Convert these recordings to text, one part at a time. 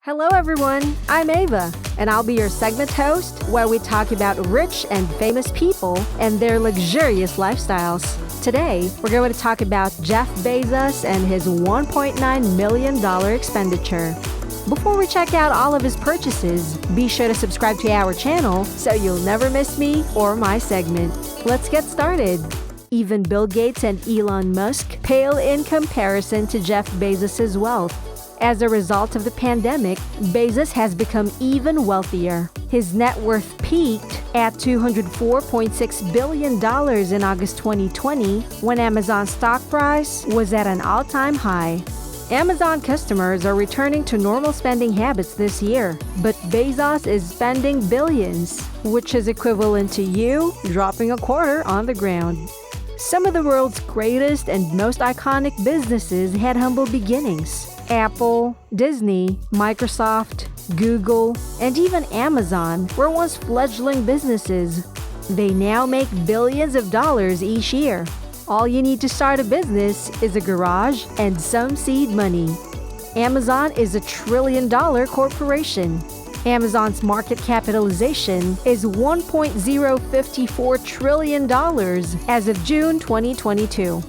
Hello everyone, I'm Ava, and I'll be your segment host where we talk about rich and famous people and their luxurious lifestyles. Today, we're going to talk about Jeff Bezos and his $1.9 million expenditure. Before we check out all of his purchases, be sure to subscribe to our channel so you'll never miss me or my segment. Let's get started. Even Bill Gates and Elon Musk pale in comparison to Jeff Bezos' wealth. As a result of the pandemic, Bezos has become even wealthier. His net worth peaked at $204.6 billion in August 2020 when Amazon's stock price was at an all-time high. Amazon customers are returning to normal spending habits this year, but Bezos is spending billions, which is equivalent to you dropping a quarter on the ground. Some of the world's greatest and most iconic businesses had humble beginnings. Apple, Disney, Microsoft, Google, and even Amazon were once fledgling businesses. They now make billions of dollars each year. All you need to start a business is a garage and some seed money. Amazon is $1 trillion corporation. Amazon's market capitalization is $1.054 trillion as of June 2022.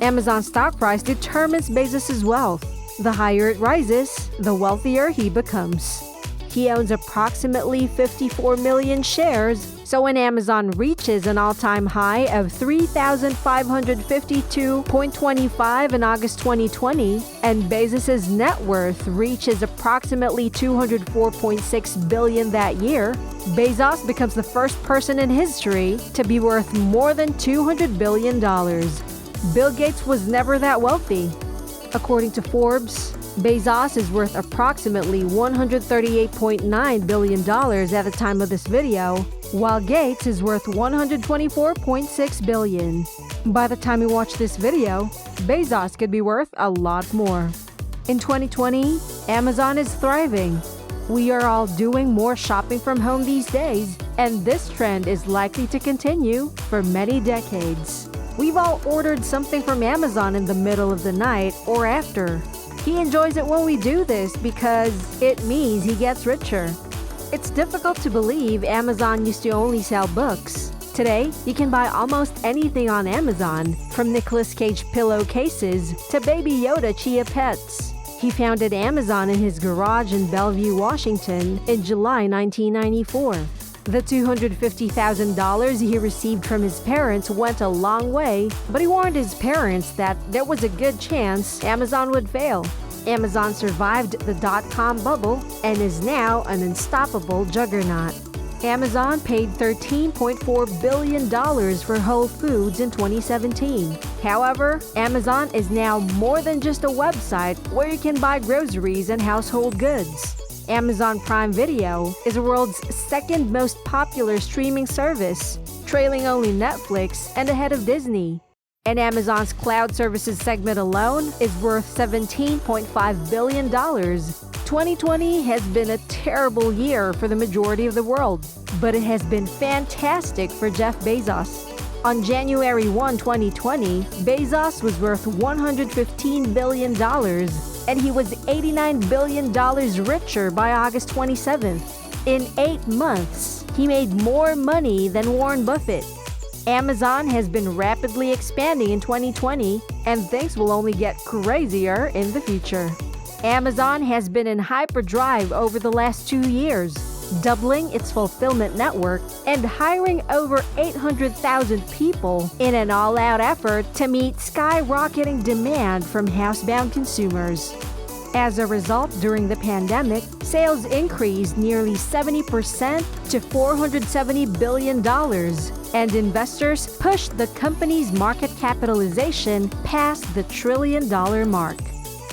Amazon's stock price determines Bezos' wealth. The higher it rises, the wealthier he becomes. He owns approximately 54 million shares, so when Amazon reaches an all-time high of 3,552.25 in August 2020, and Bezos' net worth reaches approximately $204.6 billion that year, Bezos becomes the first person in history to be worth more than $200 billion. Bill Gates was never that wealthy. According to Forbes, Bezos is worth approximately $138.9 billion at the time of this video, while Gates is worth $124.6 billion. By the time you watch this video, Bezos could be worth a lot more. In 2020, Amazon is thriving. We are all doing more shopping from home these days, and this trend is likely to continue for many decades. We've all ordered something from Amazon in the middle of the night or after. He enjoys it when we do this because it means he gets richer. It's difficult to believe Amazon used to only sell books. Today, you can buy almost anything on Amazon, from Nicolas Cage pillowcases to Baby Yoda Chia pets. He founded Amazon in his garage in Bellevue, Washington in July 1994. The $250,000 he received from his parents went a long way, but he warned his parents that there was a good chance Amazon would fail. Amazon survived the dot-com bubble and is now an unstoppable juggernaut. Amazon paid $13.4 billion for Whole Foods in 2017. However, Amazon is now more than just a website where you can buy groceries and household goods. Amazon Prime Video is the world's second most popular streaming service, trailing only Netflix and ahead of Disney. And Amazon's cloud services segment alone is worth $17.5 billion. 2020 has been a terrible year for the majority of the world, but it has been fantastic for Jeff Bezos. On January 1, 2020, Bezos was worth $115 billion, and he was $89 billion richer by August 27th. In 8 months, he made more money than Warren Buffett. Amazon has been rapidly expanding in 2020, and things will only get crazier in the future. Amazon has been in hyperdrive over the last 2 years, doubling its fulfillment network and hiring over 800,000 people in an all-out effort to meet skyrocketing demand from housebound consumers. As a result, during the pandemic, sales increased nearly 70% to $470 billion, and investors pushed the company's market capitalization past the $1 trillion mark.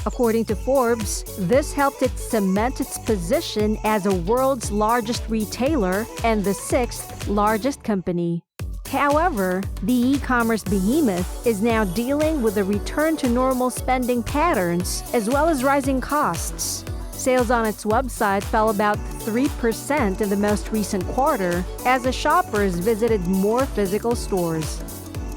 According to Forbes, this helped it cement its position as the world's largest retailer and the 6th largest company. However, the e-commerce behemoth is now dealing with a return to normal spending patterns as well as rising costs. Sales on its website fell about 3% in the most recent quarter as the shoppers visited more physical stores.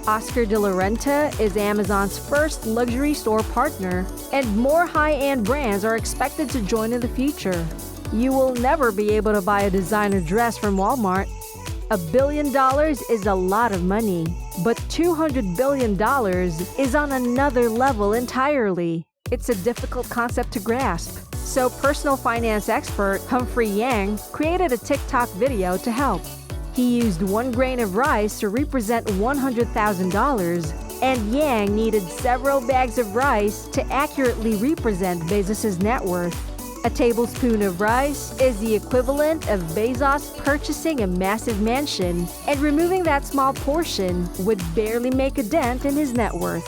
Oscar de la Renta is Amazon's first luxury store partner, and more high-end brands are expected to join in the future. You will never be able to buy a designer dress from Walmart. $1 billion is a lot of money, but $200 billion is on another level entirely. It's a difficult concept to grasp, so personal finance expert Humphrey Yang created a TikTok video to help. He used 1 grain of rice to represent $100,000, and Yang needed several bags of rice to accurately represent Bezos' net worth. A tablespoon of rice is the equivalent of Bezos purchasing a massive mansion, and removing that small portion would barely make a dent in his net worth.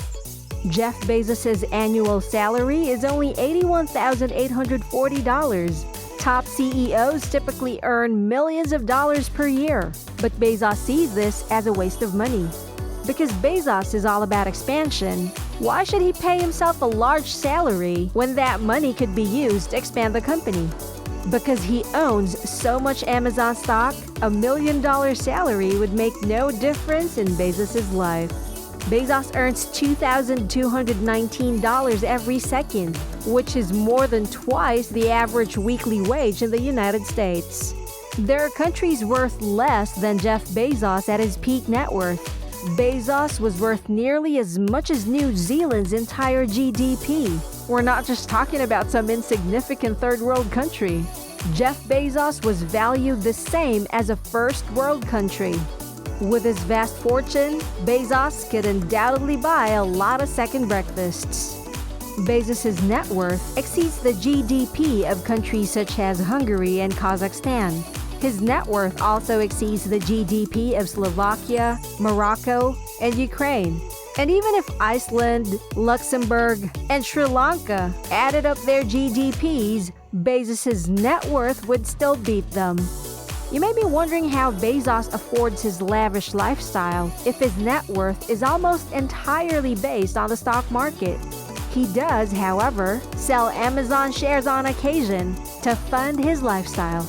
Jeff Bezos' annual salary is only $81,840. Top CEOs typically earn millions of dollars per year, but Bezos sees this as a waste of money. Because Bezos is all about expansion, why should he pay himself a large salary when that money could be used to expand the company? Because he owns so much Amazon stock, $1 million salary would make no difference in Bezos' life. Bezos earns $2,219 every second, which is more than twice the average weekly wage in the United States. There are countries worth less than Jeff Bezos at his peak net worth. Bezos was worth nearly as much as New Zealand's entire GDP. We're not just talking about some insignificant third world country. Jeff Bezos was valued the same as a first world country. With his vast fortune, Bezos could undoubtedly buy a lot of second breakfasts. Bezos' net worth exceeds the GDP of countries such as Hungary and Kazakhstan. His net worth also exceeds the GDP of Slovakia, Morocco, and Ukraine. And even if Iceland, Luxembourg, and Sri Lanka added up their GDPs, Bezos' net worth would still beat them. You may be wondering how Bezos affords his lavish lifestyle if his net worth is almost entirely based on the stock market. He does, however, sell Amazon shares on occasion to fund his lifestyle.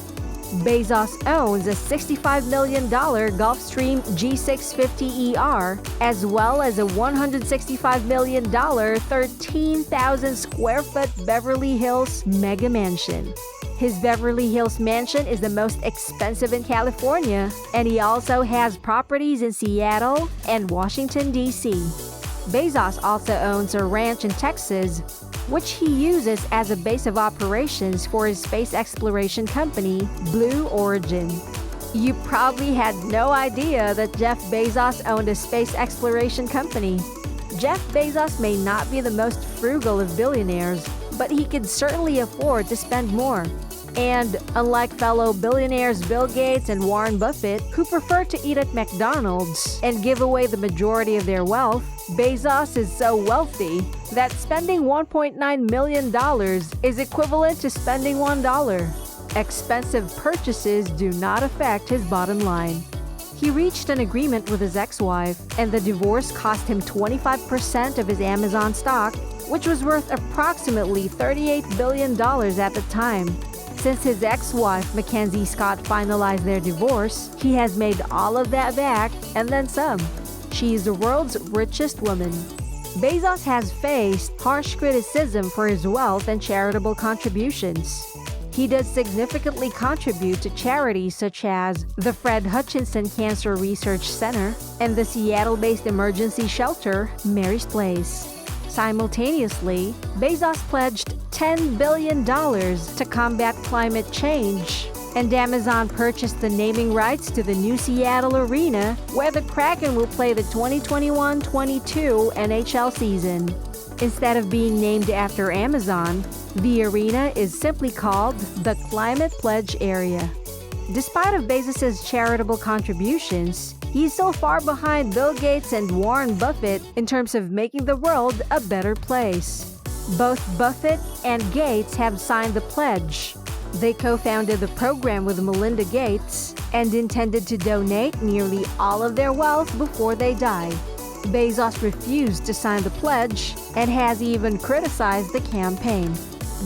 Bezos owns a $65 million Gulfstream G650ER, as well as a $165 million 13,000 square foot Beverly Hills mega mansion. His Beverly Hills mansion is the most expensive in California, and he also has properties in Seattle and Washington, D.C. Bezos also owns a ranch in Texas, which he uses as a base of operations for his space exploration company, Blue Origin. You probably had no idea that Jeff Bezos owned a space exploration company. Jeff Bezos may not be the most frugal of billionaires, but he could certainly afford to spend more. And unlike fellow billionaires Bill Gates and Warren Buffett, who prefer to eat at McDonald's and give away the majority of their wealth, Bezos is so wealthy that spending $1.9 million is equivalent to spending $1. Expensive purchases do not affect his bottom line. He reached an agreement with his ex-wife, and the divorce cost him 25% of his Amazon stock, which was worth approximately $38 billion at the time. Since his ex-wife, Mackenzie Scott, finalized their divorce, he has made all of that back and then some. She is the world's richest woman. Bezos has faced harsh criticism for his wealth and charitable contributions. He does significantly contribute to charities such as the Fred Hutchinson Cancer Research Center and the Seattle-based emergency shelter, Mary's Place. Simultaneously, Bezos pledged $10 billion to combat climate change, and Amazon purchased the naming rights to the new Seattle Arena, where the Kraken will play the 2021-22 NHL season. Instead of being named after Amazon, the arena is simply called the Climate Pledge Area. Despite of Bezos' charitable contributions, he's so far behind Bill Gates and Warren Buffett in terms of making the world a better place. Both Buffett and Gates have signed the pledge. They co-founded the program with Melinda Gates and intended to donate nearly all of their wealth before they die. Bezos refused to sign the pledge and has even criticized the campaign.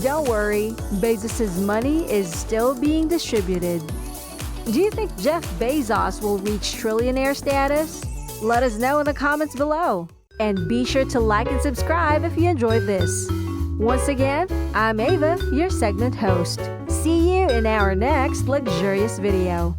Don't worry, Bezos' money is still being distributed. Do you think Jeff Bezos will reach trillionaire status? Let us know in the comments below. And be sure to like and subscribe if you enjoyed this. Once again, I'm Ava, your segment host. See you in our next luxurious video.